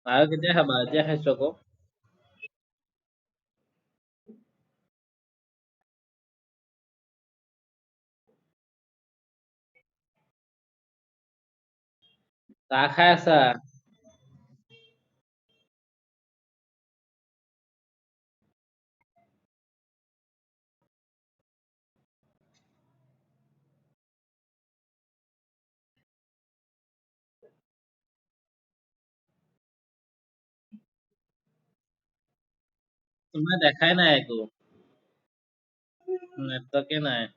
আৰু কেতিয়া খাবা? এতিয়া খাইছো আকৌ। চাহ খাই আছা? তোমাৰ দেখাই নাই একো। নেটৱৰ্কে নাই।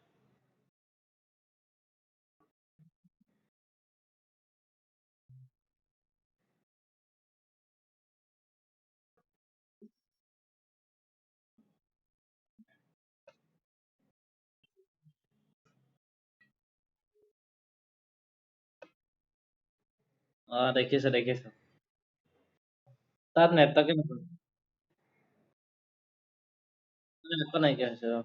অ দেখিছো দেখিছো। তাত নেটৱৰ্কে নাপায়। নেটৱৰ্ক নাইকিয়া হৈছে অ।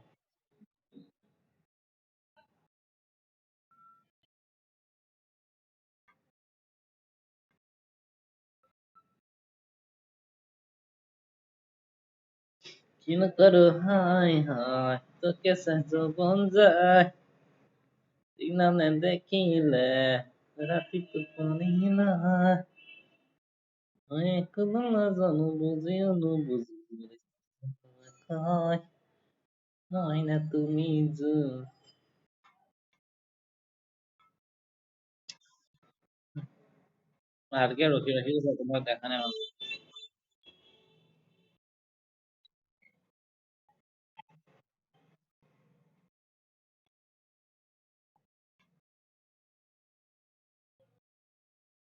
কিনো কৰো হায় হায় তোকে চাই যৌৱন যায় দিনা নেদেখিলে ৰাতি টোপনি নাই মই একো নাজানো বুজিও নুবুজি হয় হয় না তুমি যোন ভালকে ৰখি ৰখি তোমাক দেখা নাই